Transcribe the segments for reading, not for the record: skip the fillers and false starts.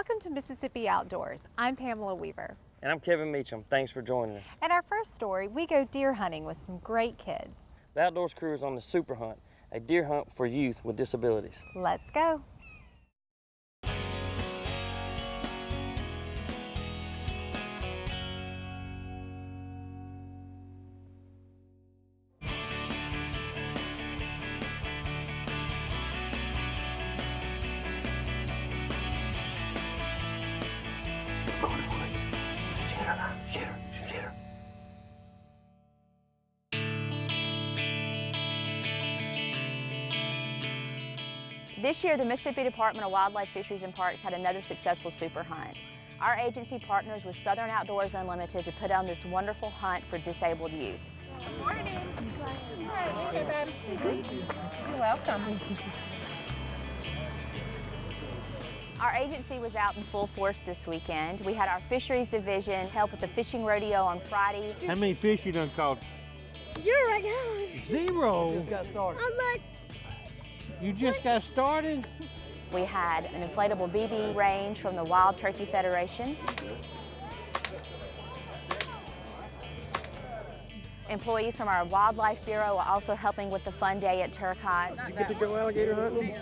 Welcome to Mississippi Outdoors. I'm Pamela Weaver. And I'm Kevin Meacham. Thanks for joining us. In our first story, we go deer hunting with some great kids. The Outdoors crew is on the Super Hunt, a deer hunt for youth with disabilities. Let's go. This year, the Mississippi Department of Wildlife, Fisheries and Parks had another successful super hunt. Our agency partners with Southern Outdoors Unlimited to put on this wonderful hunt for disabled youth. Good morning. Hi, everybody. You're welcome. Our agency was out in full force this weekend. We had our fisheries division help with the fishing rodeo on Friday. How many fish you done caught? You're right now. 0. Just got started. I'm like, You just got started? We had an inflatable BB range from the Wild Turkey Federation. Employees from our Wildlife Bureau are also helping with the fun day at Turcotte. Did you get to go alligator hunting?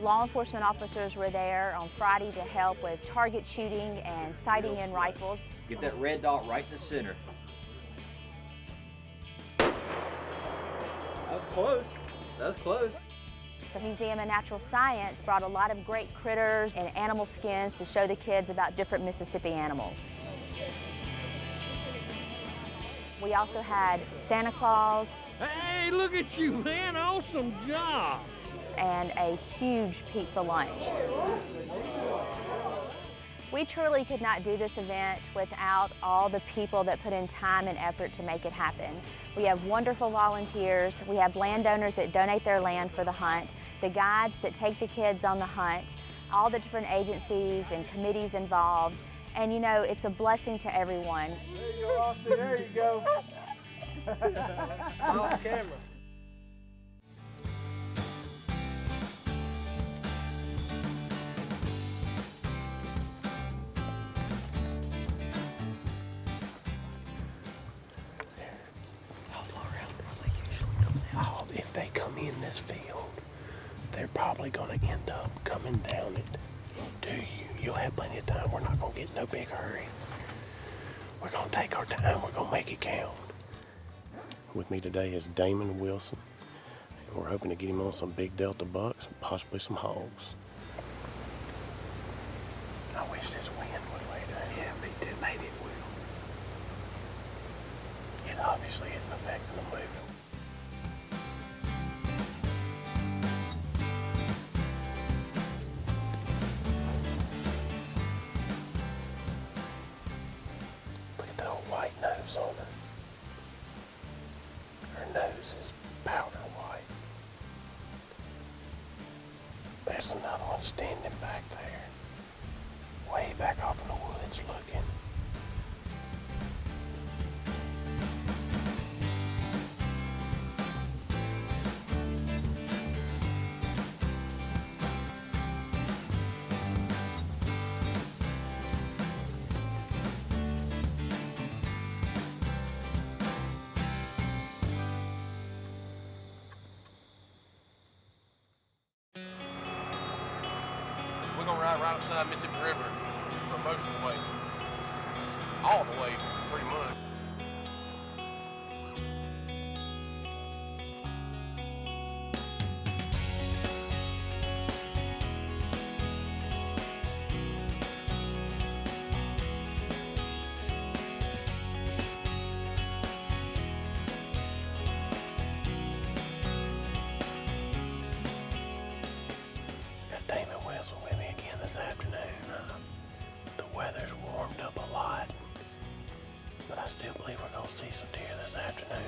Law enforcement officers were there on Friday to help with target shooting and sighting in rifles. Get that red dot right in the center. That was close. That was close. The Museum of Natural Science brought a lot of great critters and animal skins to show the kids about different Mississippi animals. We also had Santa Claus. Hey, look at you, man. Awesome job. And a huge pizza lunch. We truly could not do this event without all the people that put in time and effort to make it happen. We have wonderful volunteers. We have landowners that donate their land for the hunt, the guides that take the kids on the hunt, all the different agencies and committees involved. And you know, it's a blessing to everyone. There you go, Austin. There you go. Off camera. Oh, if they come in this field, they're probably going to end up coming down it to you. You'll have plenty of time. We're not going to get in no big hurry. We're going to take our time. We're going to make it count. With me today is Damon Wilson, and we're hoping to get him on some big Delta bucks and possibly some hogs. I wish this wind would lay down. Yeah, me too. Maybe it will. It obviously isn't affecting the movement. White nose on her. Her nose is powder white. There's another one standing back there, way back off in the woods looking. We're gonna ride right beside Mississippi River for most of the way. All the way, pretty much. Damon Wilson with me again this afternoon. The weather's warmed up a lot, but I still believe we're going to see some deer this afternoon.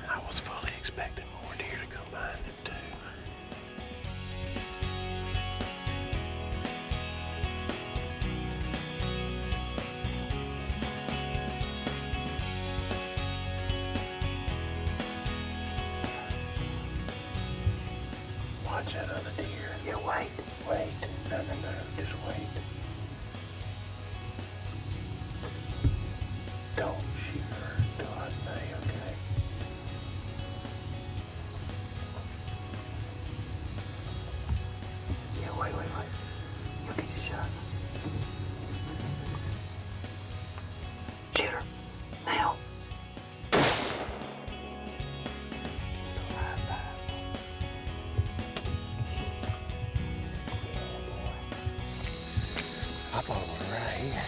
I was fully expecting more deer to come by than two. watch that other deer. Yeah, wait. No, just wait. Don't shoot her till I say, okay? Yeah, wait. You'll get your shot. Shoot her. Now. I thought it was right here.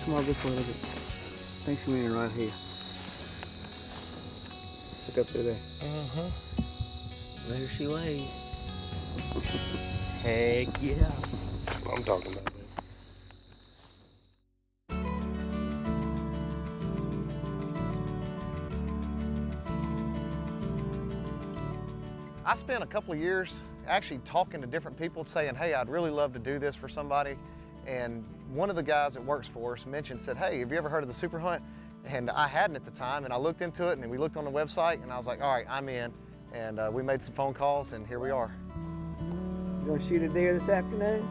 Come on, this way a little bit. I think she went in right here. Look up through there. Uh-huh. There she lays. Heck yeah. I'm talking about, baby. I spent a couple of years actually talking to different people saying, hey, I'd really love to do this for somebody. And one of the guys that works for us said, hey, have you ever heard of the Super Hunt? And I hadn't at the time, and I looked into it, and we looked on the website, and I was like, all right, I'm in. And we made some phone calls, and here we are. You gonna shoot a deer this afternoon?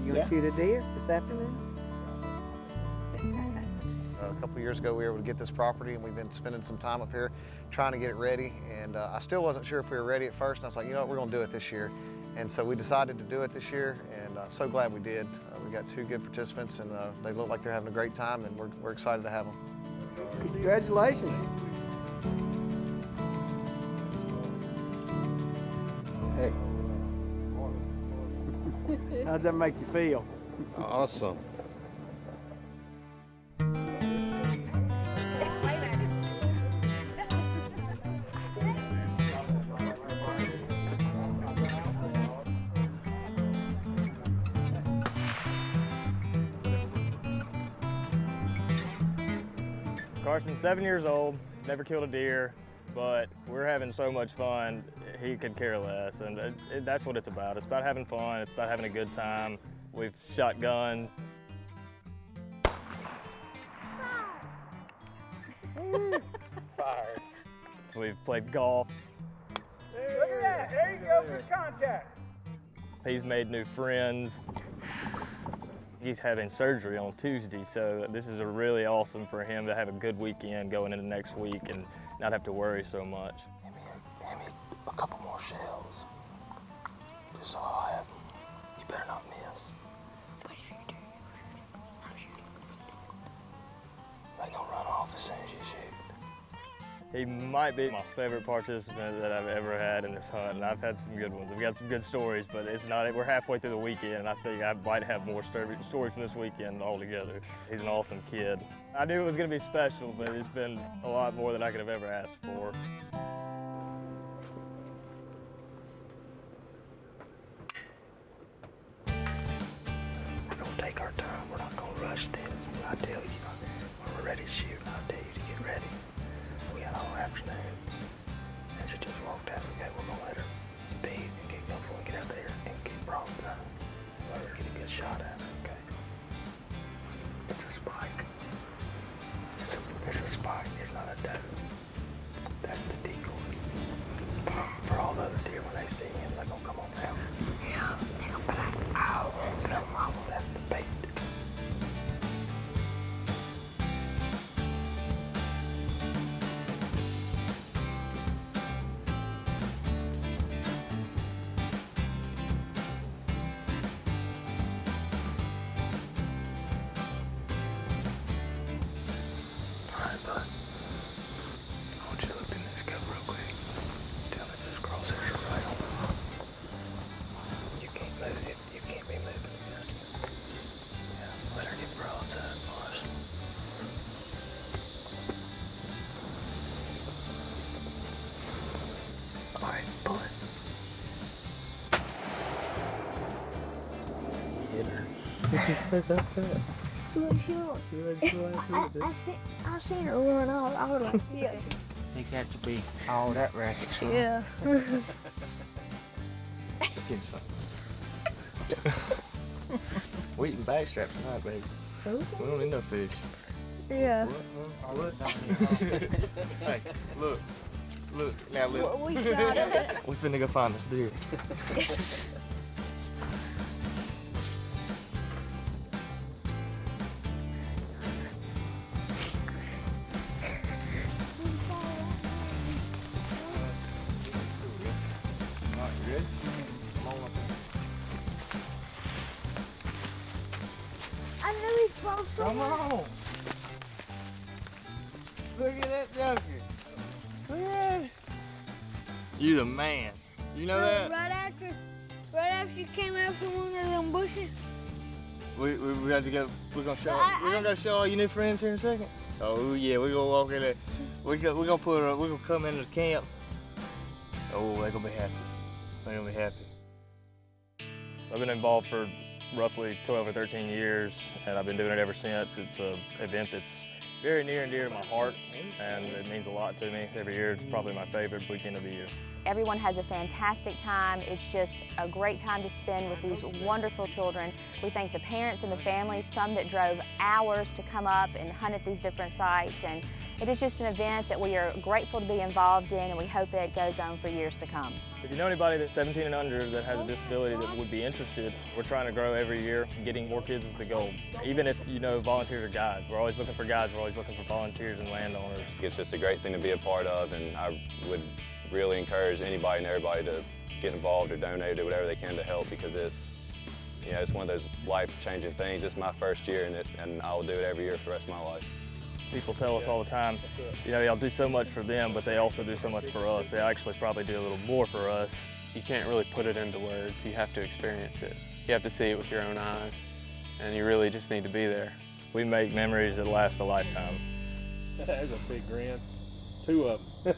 You gonna shoot a deer this afternoon? A couple of years ago, we were able to get this property, and we've been spending some time up here trying to get it ready. And I still wasn't sure if we were ready at first. And I was like, you know what, we're gonna do it this year. And so we decided to do it this year, and I'm so glad we did. We got 2 good participants, and they look like they're having a great time, and we're excited to have them. Congratulations. Hey. How's that make you feel? Awesome. Carson's 7 years old, never killed a deer, but we're having so much fun, he could care less, and that's what it's about. It's about having fun, it's about having a good time. We've shot guns. Fired. We've played golf. Look at that, there you go, good contact. He's made new friends. He's having surgery on Tuesday, so this is really awesome for him to have a good weekend going into next week and not have to worry so much. Hand me a couple more shells. Just all I have. You better not miss. What if you do? I'm shooting. They gonna run off as soon as you shoot. He might be my favorite participant that I've ever had in this hunt, and I've had some good ones. We've got some good stories, but it's not. We're halfway through the weekend, and I think I might have more stories from this weekend altogether. He's an awesome kid. I knew it was going to be special, but it's been a lot more than I could have ever asked for. We're gonna take our time. We're not gonna rush this. I tell you, when we're ready to shoot, I'll tell you to get ready. We got all afternoon. And she just walked out. Okay, we're gonna let her be and get comfortable and get out there and get broadside. Let her get a good shot at her, okay? It's a spike. It's a spike. It's not a doe. That's the decoy. For all the other deer, when they see him, they're gonna come on down. Yeah, they're gonna be like, ow, that's the bait. Alright, bud. I want you to look in this cup real quick. Tell me if those crosshairs are right on. You can't move it. You can't be moving the gun. Yeah, let her get broadside, boys. Alright, pull it. Hit her. Did you say that? I seen her run off. I was like, yeah. Think that to be all that racket, son. Yeah. Get some. We eating bag straps tonight, baby. We don't need no fish. Yeah. Hey, look. Look, now look. We shot it. We finna go find this deer. I knew he spoke so Come much. on. Look at that joker. Look at that. You the man. You know that? Right after you came out from one of them bushes. We got to go. We're gonna go show all your new friends here in a second. Oh yeah, we're gonna walk in there. We're gonna come into the camp. Oh, they're gonna be happy. They're gonna be happy. I've been involved for roughly 12 or 13 years, and I've been doing it ever since. It's an event that's very near and dear to my heart, and it means a lot to me. Every year, it's probably my favorite weekend of the year. Everyone has a fantastic time. It's just a great time to spend with these wonderful children. We thank the parents and the families, some that drove hours to come up and hunt at these different sites. And it is just an event that we are grateful to be involved in, and we hope that it goes on for years to come. If you know anybody that's 17 and under that has a disability that would be interested, we're trying to grow every year. Getting more kids is the goal. Even if you know volunteers or guides, we're always looking for guides, we're always looking for volunteers and landowners. It's just a great thing to be a part of, and I would really encourage anybody and everybody to get involved or donate or do whatever they can to help, because it's one of those life-changing things. It's my first year in it, and I'll do it every year for the rest of my life. People tell us all the time, you know, y'all do so much for them, but they also do so much for us. They actually probably do a little more for us. You can't really put it into words. You have to experience it. You have to see it with your own eyes, and you really just need to be there. We make memories that last a lifetime. There's a big grin. 2 of them.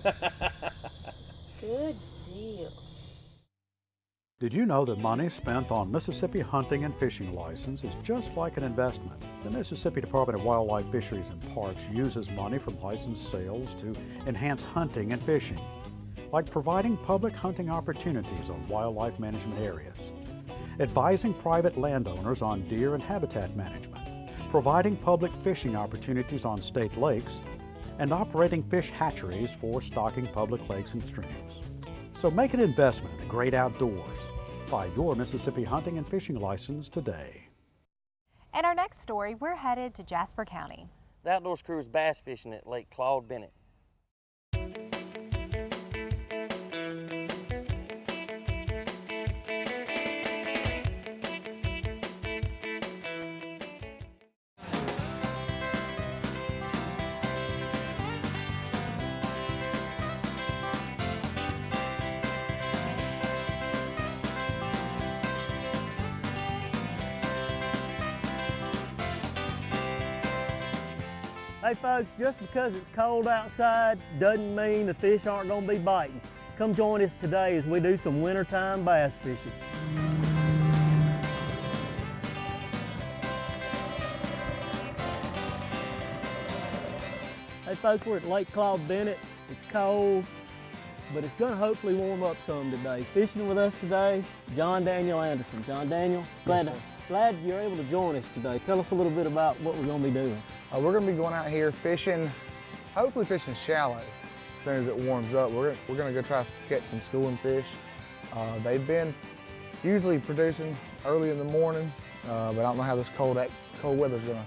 Good deal. Did you know that money spent on Mississippi hunting and fishing license is just like an investment? The Mississippi Department of Wildlife, Fisheries and Parks uses money from license sales to enhance hunting and fishing, like providing public hunting opportunities on wildlife management areas, advising private landowners on deer and habitat management, providing public fishing opportunities on state lakes, and operating fish hatcheries for stocking public lakes and streams. So make an investment in the great outdoors. Buy your Mississippi hunting and fishing license today. In our next story, we're headed to Jasper County. The Outdoors crew is bass fishing at Lake Claude, Bennet. Hey folks, just because it's cold outside doesn't mean the fish aren't going to be biting. Come join us today as we do some wintertime bass fishing. Hey folks, we're at Lake Claude, Bennet. It's cold, but it's going to hopefully warm up some today. Fishing with us today, John Daniel Anderson. John Daniel, glad you're able to join us today. Tell us a little bit about what we're going to be doing. We're going to be going out here fishing, hopefully fishing shallow as soon as it warms up. We're going to go try to catch some schooling fish. They've been usually producing early in the morning, but I don't know how this cold weather's going to.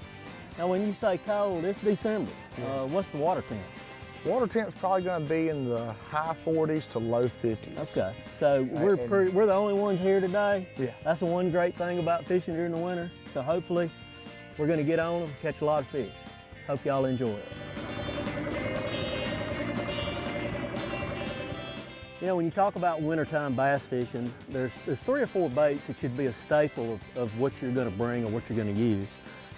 Now when you say cold, it's December. What's the water temp? Water temp's probably going to be in the high 40s to low 50s. Okay, so we're the only ones here today. Yeah. That's the one great thing about fishing during the winter. So hopefully we're going to get on them, catch a lot of fish. Hope y'all enjoy it. You know, when you talk about wintertime bass fishing, there's 3 or 4 baits that should be a staple of what you're going to bring or what you're going to use.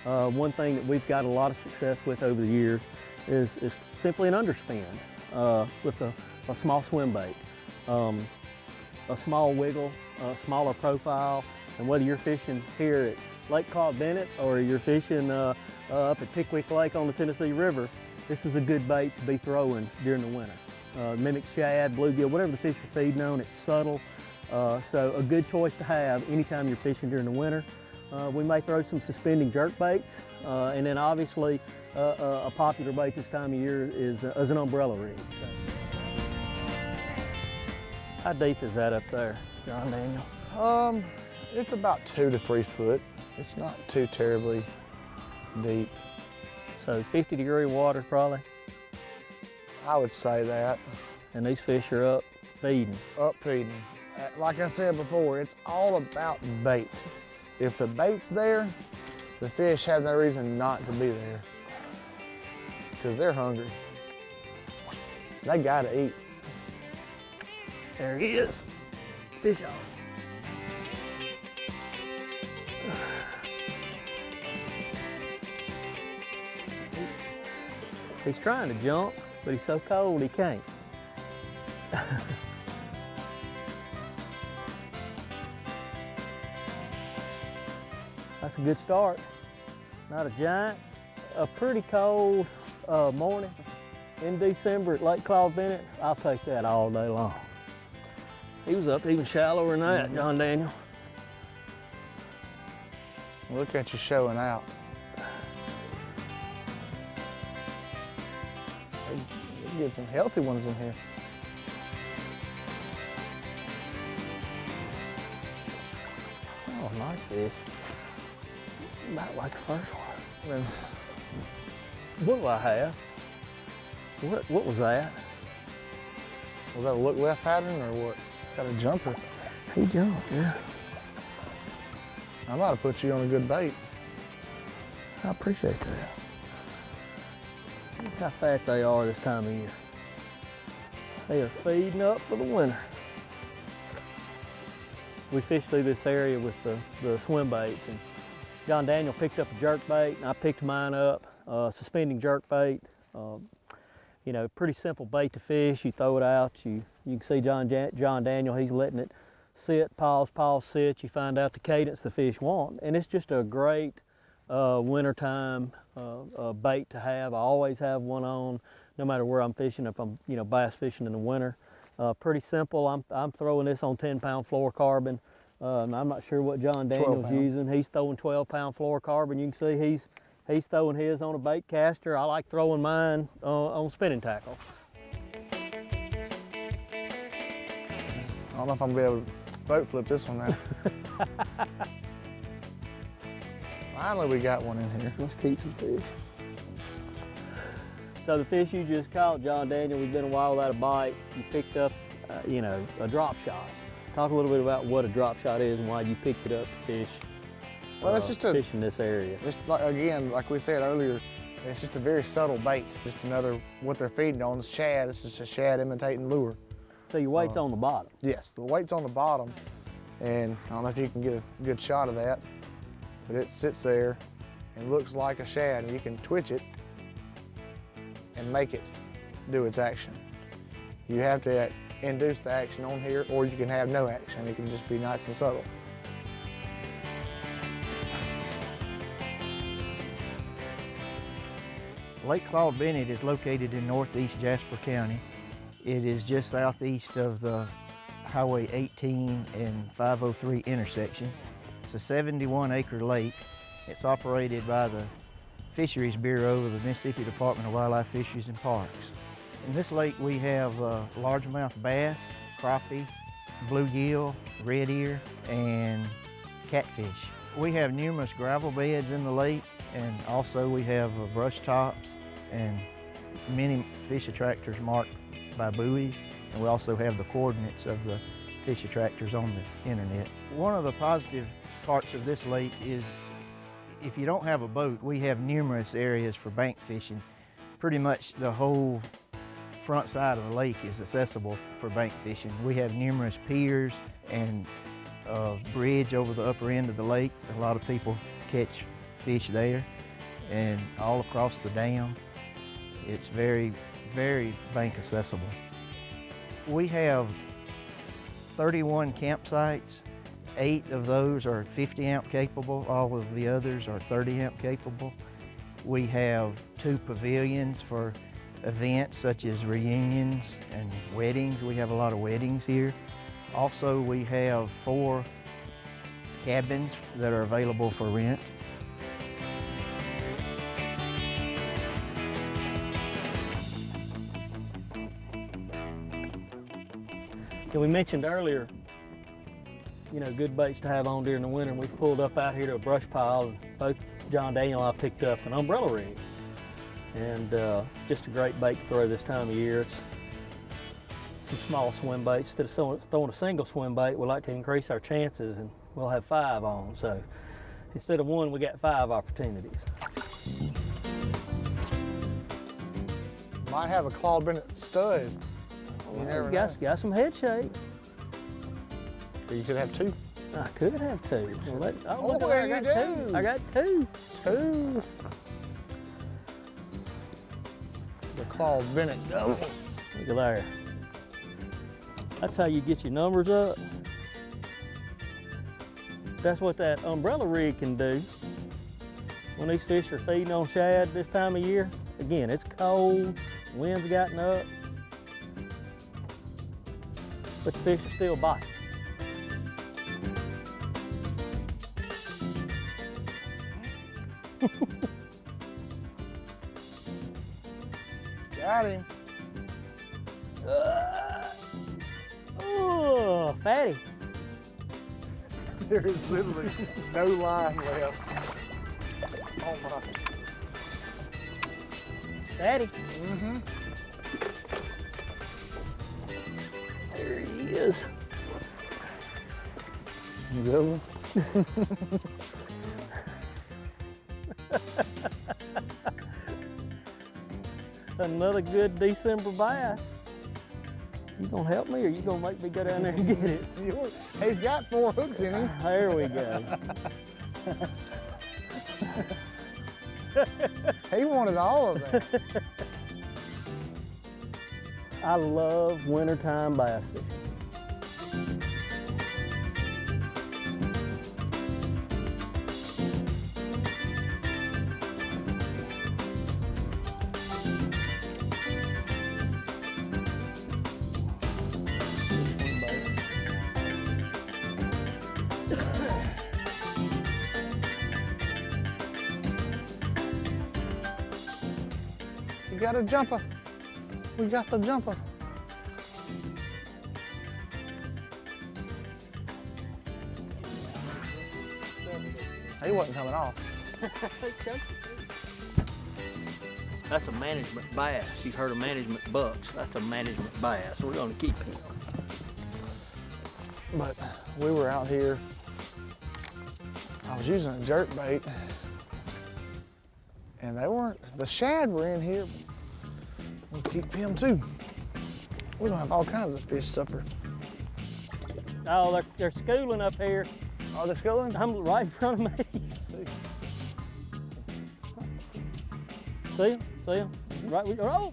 One thing that we've got a lot of success with over the years is simply an underspin with a small swim bait, a small wiggle, a smaller profile, and whether you're fishing here at Lake Claude Bennet or you're fishing up at Pickwick Lake on the Tennessee River, this is a good bait to be throwing during the winter. Mimic shad, bluegill, whatever the fish are feeding on, it's subtle. So a good choice to have anytime you're fishing during the winter. We may throw some suspending jerk baits, and then obviously a popular bait this time of year is an umbrella rig. So. How deep is that up there, John Daniel? It's about 2 to 3 foot. It's not too terribly deep. So 50-degree water probably? I would say that. And these fish are up feeding? Up feeding. Like I said before, it's all about bait. If the bait's there, the fish have no reason not to be there because they're hungry. They gotta eat. There he is. Fish on. He's trying to jump, but he's so cold he can't. That's a good start. Not a giant. A pretty cold morning in December at Lake Claude, Bennet. I'll take that all day long. He was up even shallower than that, John Daniel. Look at you showing out. You get some healthy ones in here. Oh, nice fish. About like the first one. What do I have? What was that? Was that a look left pattern or what? Got a jumper. He jumped, yeah. I might have put you on a good bait. I appreciate that. Look how fat they are this time of year. They are feeding up for the winter. We fished through this area with the swim baits, and John Daniel picked up a jerk bait, and I picked mine up, suspending jerk bait. You know, pretty simple bait to fish. You throw it out. You can see John Daniel. He's letting it sit, pause, sit. You find out the cadence the fish want, and it's just a great wintertime bait to have. I always have one on, no matter where I'm fishing. If I'm bass fishing in the winter, pretty simple. I'm throwing this on 10-pound fluorocarbon. I'm not sure what John Daniel's using. He's throwing 12-pound fluorocarbon. You can see he's throwing his on a bait caster. I like throwing mine on spinning tackle. I don't know if I'm gonna be able to boat flip this one now. Finally, we got one in here. Let's keep some fish. So the fish you just caught, John Daniel, we've been a while without a bite. You picked up, a drop shot. Talk a little bit about what a drop shot is and why you picked it up to fish. Well, it's just fish in this area. Just like we said earlier, it's just a very subtle bait. Just another, what they're feeding on is shad. It's just a shad imitating lure. So your weight's on the bottom? Yes, the weight's on the bottom. And I don't know if you can get a good shot of that, but it sits there and looks like a shad, and you can twitch it and make it do its action. You have to induce the action on here, or you can have no action. It can just be nice and subtle. Lake Claude Bennet is located in northeast Jasper County. It is just southeast of the Highway 18 and 503 intersection. It's a 71-acre lake. It's operated by the Fisheries Bureau of the Mississippi Department of Wildlife, Fisheries and Parks. In this lake we have largemouth bass, crappie, bluegill, red ear, and catfish. We have numerous gravel beds in the lake, and also we have brush tops and many fish attractors marked by buoys, and we also have the coordinates of the fish attractors on the internet. One of the positive parts of this lake is if you don't have a boat, we have numerous areas for bank fishing. Pretty much the whole front side of the lake is accessible for bank fishing. We have numerous piers and a bridge over the upper end of the lake. A lot of people catch fish there, and all across the dam. It's very, very bank accessible. We have 31 campsites. 8 of those are 50 amp capable. All of the others are 30 amp capable. We have 2 pavilions for events such as reunions and weddings. We have a lot of weddings here. Also, we have 4 cabins that are available for rent. And we mentioned earlier, you know, good baits to have on during the winter. We pulled up out here to a brush pile, and both John Daniel and I picked up an umbrella rig. And just a great bait to throw this time of year. It's some small swim baits. Instead of throwing a single swim bait, we like to increase our chances, and we'll have 5 on. So instead of 1, we got 5 opportunities. Might have a Claude Bennet stud. You never know. Got some head shape. So you could have 2. I could have 2. Well, Oh, look at there that, you I got do. 2. I got 2. 2. The Claude Bennet double. Look at there. That's how you get your numbers up. That's what that umbrella rig can do. When these fish are feeding on shad this time of year, again, it's cold, wind's gotten up, but the fish are still biting. Got him. Oh, fatty. There is literally no line left. Oh my. Fatty. Mm-hmm. There he is. Good one. Another good December bass. You gonna help me, or you gonna make me go down there and get it? He's got 4 hooks in him. There we go. He wanted all of that. I love wintertime bass fishing. You got a jumper. We got a jumper. He wasn't coming off. That's a management bass. You've heard of management bucks. That's a management bass. We're gonna keep him. But we were out here. I was using a jerk bait. And they weren't, the shad were in here. We'll keep him too. We're gonna have all kinds of fish supper. Oh, they're schooling up here. Oh, they're schooling? I'm right in front of me. See him? See him? Right,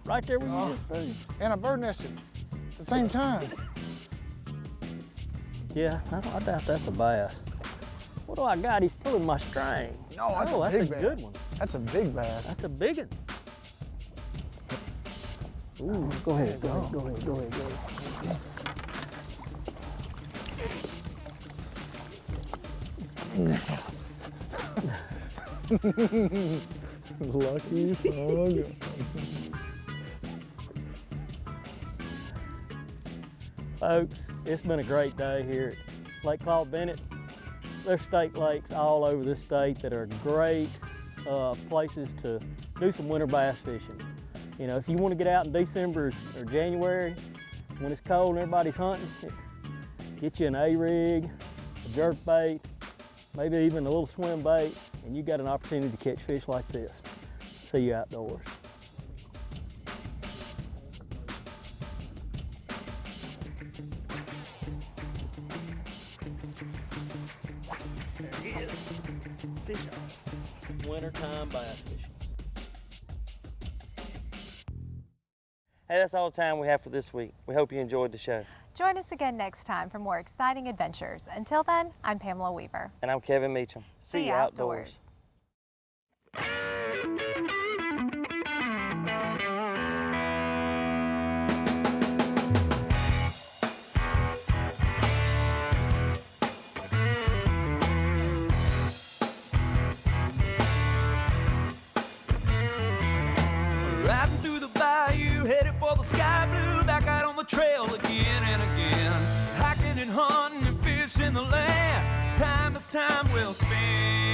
right there where you just threw. And a bird nested at the same time. Yeah, I doubt that's a bass. What do I got? He's pulling my string. No, that's a that's big a good bass. one. That's a big bass. That's a big one. Ooh, go ahead, go ahead, go ahead, go ahead, go ahead. Lucky son. Folks, it's been a great day here at Lake Claude Bennet. There's state lakes all over this state that are great places to do some winter bass fishing. You know, if you want to get out in December or January, when it's cold and everybody's hunting, get you an A-rig, a jerk bait, maybe even a little swim bait, and you got an opportunity to catch fish like this. See you outdoors. There he is. Fish on. Wintertime bass fishing. Hey, that's all the time we have for this week. We hope you enjoyed the show. Join us again next time for more exciting adventures. Until then, I'm Pamela Weaver. And I'm Kevin Meacham. See you outdoors. in the land. Time is time well spent.